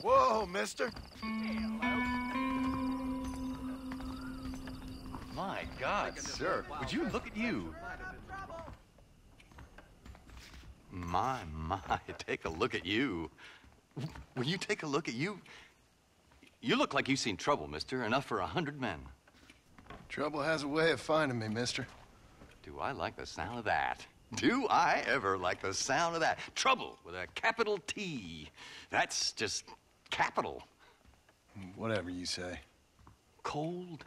Whoa, mister. My God, sir, would you look at you? My, take a look at you. Will you take a look at you? You look like you've seen trouble, mister. Enough for 100 men. Trouble has a way of finding me, mister. Do I like the sound of that? Do I ever like the sound of that? Trouble with a capital T. That's just capital. Whatever you say. Cold,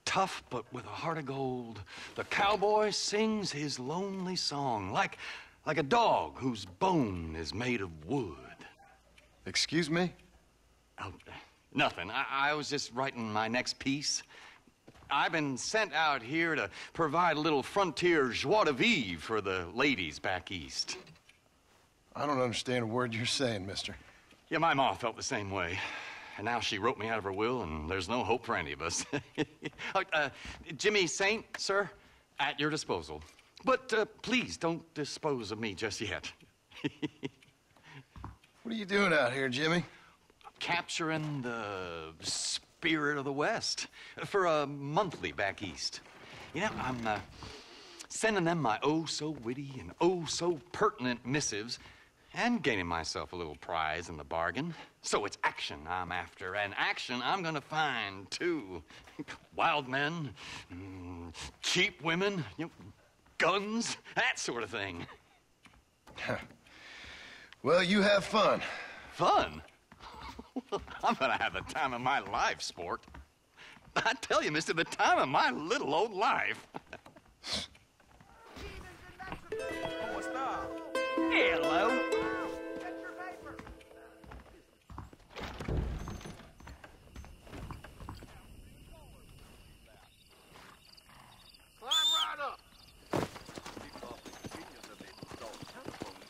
tough, but with a heart of gold. The cowboy sings his lonely song like a dog whose bone is made of wood. Excuse me? Oh, nothing. I was just writing my next piece. I've been sent out here to provide a little frontier joie de vivre for the ladies back east. I don't understand a word you're saying, mister. Yeah, my ma felt the same way. And now she wrote me out of her will, and there's no hope for any of us. Jimmy Saint, sir, at your disposal. But please don't dispose of me just yet. What are you doing out here, Jimmy? Capturing the spirit of the West for a monthly back east. You know, I'm sending them my oh-so-witty and oh-so-pertinent missives and gaining myself a little prize in the bargain. So it's action I'm after, and action I'm gonna find, too. Wild men, cheap women, you know, guns, that sort of thing. Well, you have fun. Fun? I'm gonna have the time of my life, sport. I tell you, mister, the time of my little old life. Hello. Climb right up.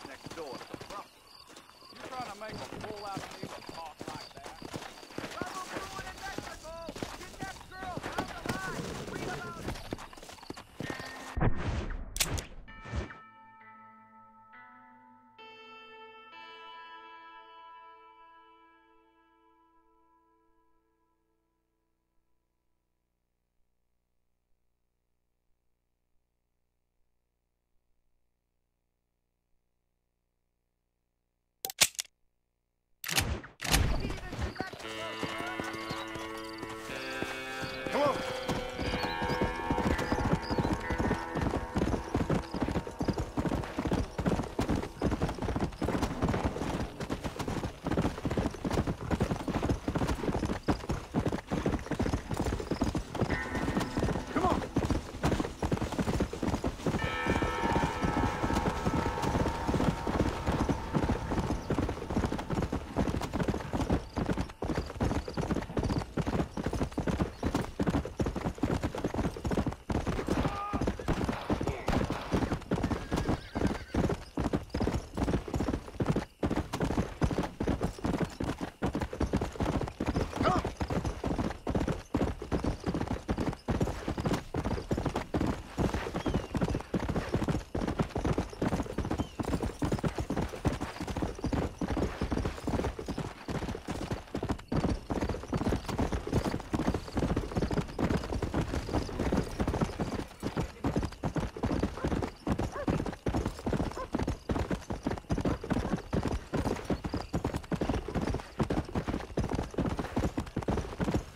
Next door to the front. You trying to make a fool out of me with talk like that? Trouble brewing in Mexico! Kidnapped girl found alive! Read about it! Come on.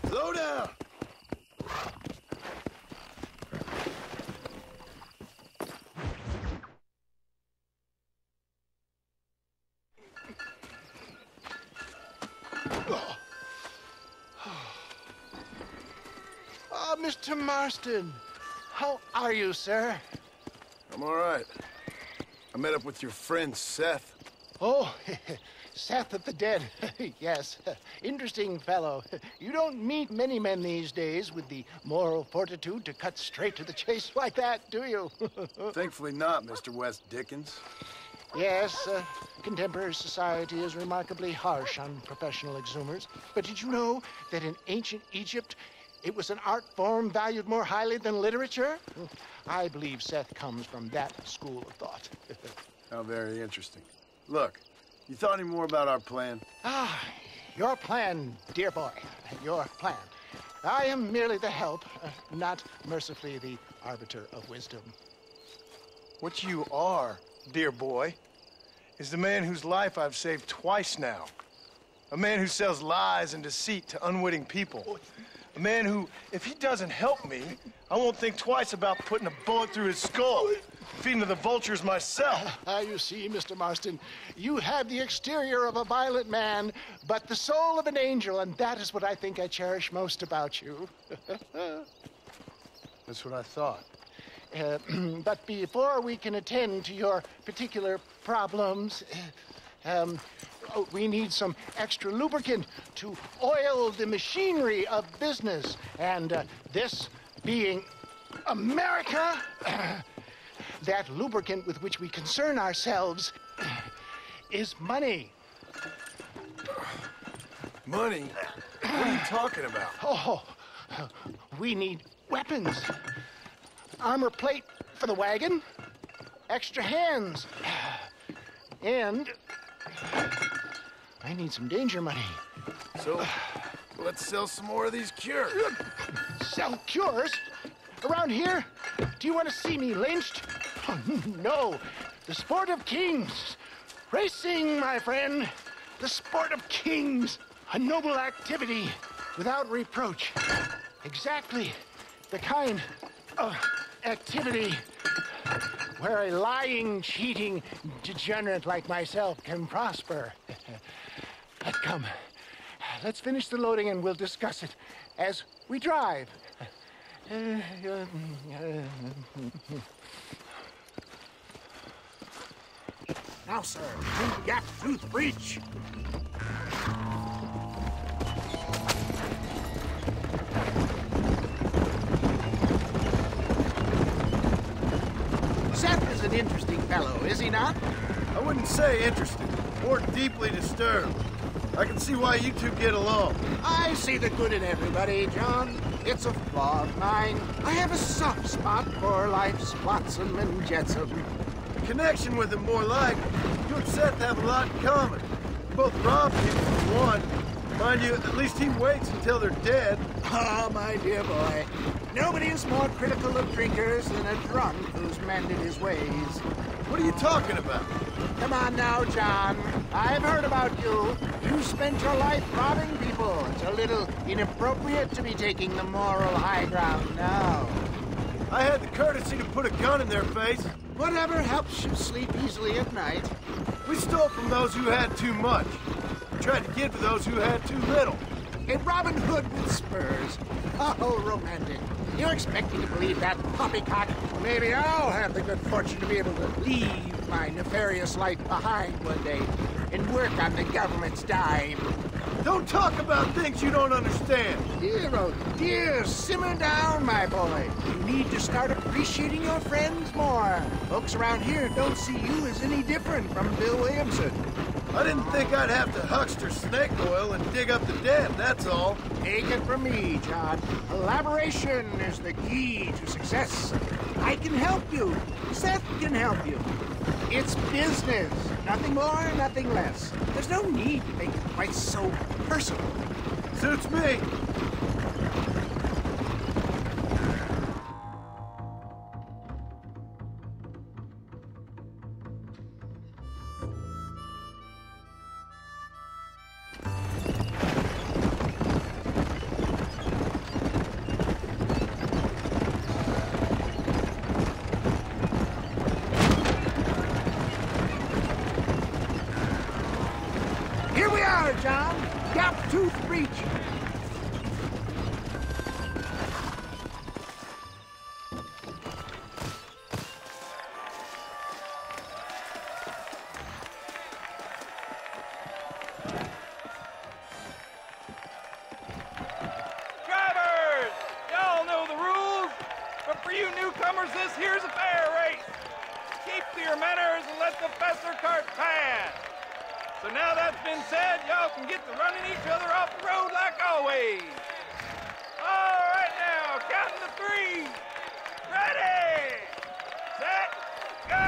Slow down. Oh, Mr. Marston. How are you, sir? I'm all right. I met up with your friend, Seth. Oh, Seth of the Dead. Yes, interesting fellow. You don't meet many men these days with the moral fortitude to cut straight to the chase like that, do you? Thankfully not, Mr. West Dickens. Yes, contemporary society is remarkably harsh on professional exhumers. But did you know that in ancient Egypt, it was an art form valued more highly than literature? I believe Seth comes from that school of thought. How very interesting. Look, you thought any more about our plan? Ah, Your plan, dear boy, your plan. I am merely the help, not mercifully the arbiter of wisdom. What you are, dear boy, is the man whose life I've saved twice now. A man who sells lies and deceit to unwitting people. A man who, if he doesn't help me, I won't think twice about putting a bullet through his skull, feeding to the vultures myself. You see, Mr. Marston, you have the exterior of a violent man, but the soul of an angel, and that is what I think I cherish most about you. That's what I thought. But before we can attend to your particular problems, we need some extra lubricant to oil the machinery of business. And this being America, that lubricant with which we concern ourselves is money. Money? What are you talking about? Oh, we need weapons. Armor plate for the wagon, extra hands, and I need some danger money. So, let's sell some more of these cures. Sell cures? Around here? Do you want to see me lynched? Oh, no, the sport of kings. Racing, my friend, the sport of kings. A noble activity without reproach. Exactly the kind of activity where a lying, cheating degenerate like myself can prosper. But come, let's finish the loading and we'll discuss it as we drive. Now, sir, to gap tooth breach. Seth is an interesting fellow, is he not? I wouldn't say interested, more deeply disturbed. I can see why you two get along. I see the good in everybody, John. It's a flaw of mine. I have a soft spot for life's flotsam and jetsam. The connection with him more like you and Seth have a lot in common. You both rob people for one. Mind you, at least he waits until they're dead. Ah, my dear boy. Nobody is more critical of drinkers than a drunk who's mended his ways. What are you talking about? Come on now, John. I've heard about you. You spent your life robbing people. It's a little inappropriate to be taking the moral high ground now. I had the courtesy to put a gun in their face. Whatever helps you sleep easily at night. We stole from those who had too much. We tried to give to those who had too little. A Robin Hood with spurs. Oh, romantic. You expect me to believe that poppycock? Maybe I'll have the good fortune to be able to leave my nefarious life behind one day and work on the government's dime. Don't talk about things you don't understand. Dear, oh dear, simmer down, my boy. You need to start appreciating your friends more. Folks around here don't see you as any different from Bill Williamson. I didn't think I'd have to huckster snake oil and dig up the dead, that's all. Take it from me, John. Collaboration is the key to success. I can help you. Seth can help you. It's business. Nothing more, nothing less. There's no need to make it quite so personal. Suits me. Here we are, John. Gap tooth breach. Drivers! Y'all know the rules, but for you newcomers, this here's a fair race. Keep to your manners and let the faster cart pass. So now that's been said, y'all can get to running each other off the road like always. All right now, counting to three. Ready, set, go!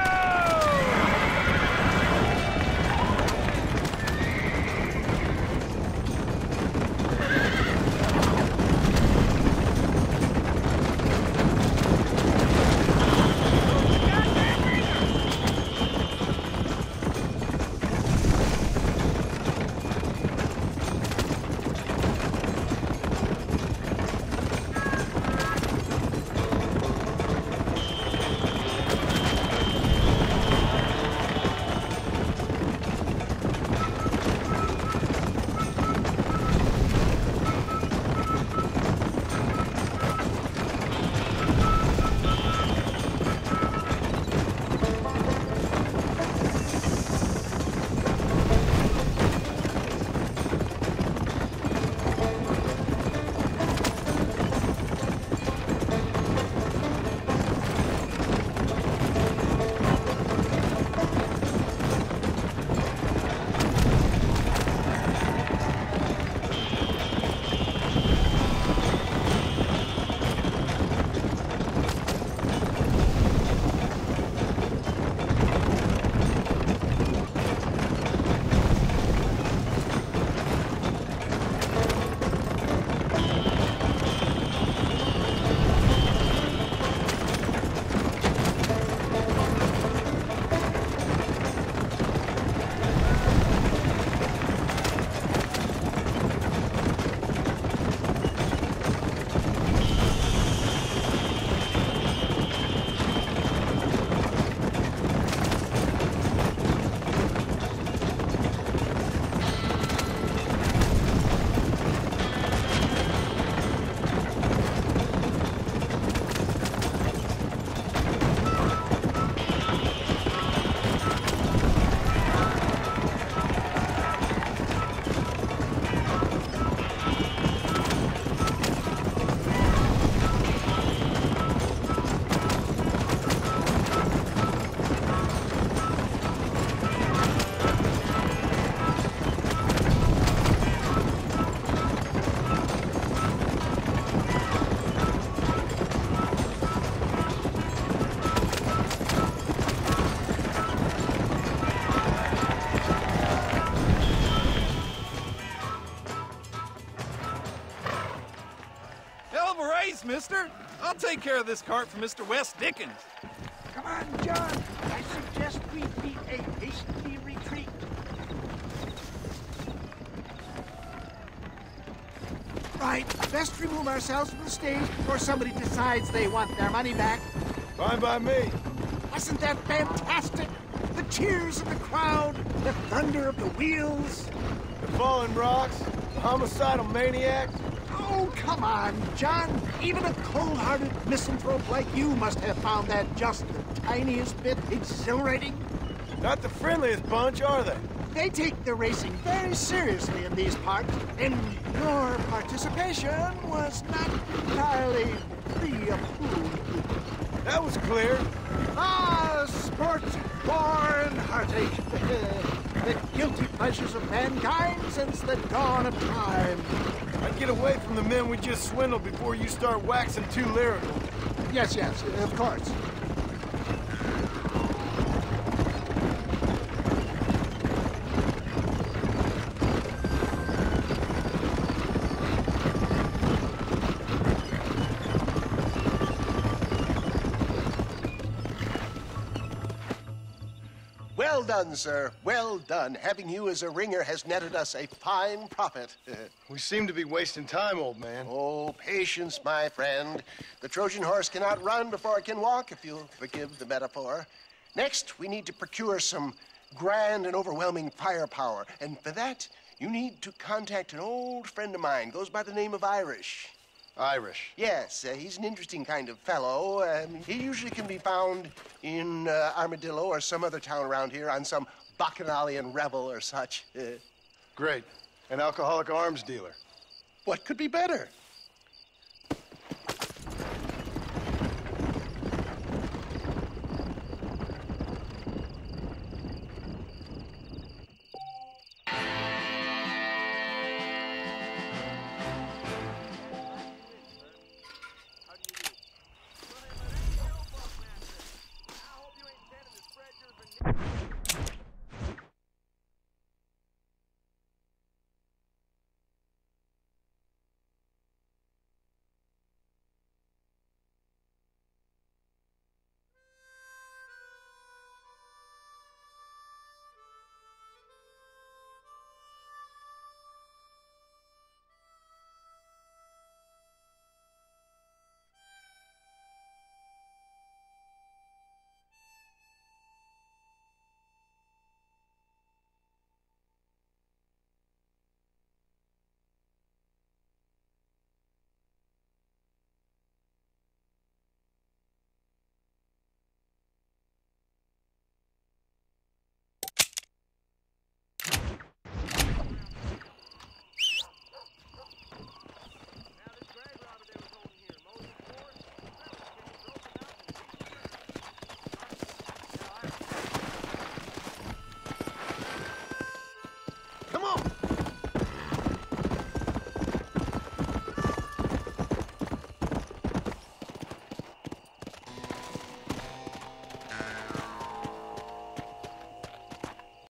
mister. I'll take care of this cart for Mr. West Dickens. Come on, John. I suggest we beat a hasty retreat. Right, best remove ourselves from the stage before somebody decides they want their money back. Fine by me. Wasn't that fantastic? The cheers of the crowd, the thunder of the wheels. The falling rocks, the homicidal maniacs. Oh, come on, John. Even a cold-hearted misanthrope like you must have found that just the tiniest bit exhilarating. Not the friendliest bunch, are they? They take the racing very seriously in these parts, and your participation was not entirely free of food. That was clear. Ah, sport, war, and heartache. The guilty pleasures of mankind since the dawn of time. I'd get away from the men we just swindled before you start waxing too lyrical. Yes, of course. Well done, sir. Well done. Having you as a ringer has netted us a fine profit. We seem to be wasting time, old man. Oh, patience, my friend. The Trojan horse cannot run before it can walk, if you'll forgive the metaphor. Next, we need to procure some grand and overwhelming firepower. And for that, you need to contact an old friend of mine. Goes by the name of Irish. Irish. Yes, he's an interesting kind of fellow. He usually can be found in Armadillo or some other town around here on some bacchanalian revel or such. Great. An alcoholic arms dealer. What could be better? I hope you ain't intending to spread your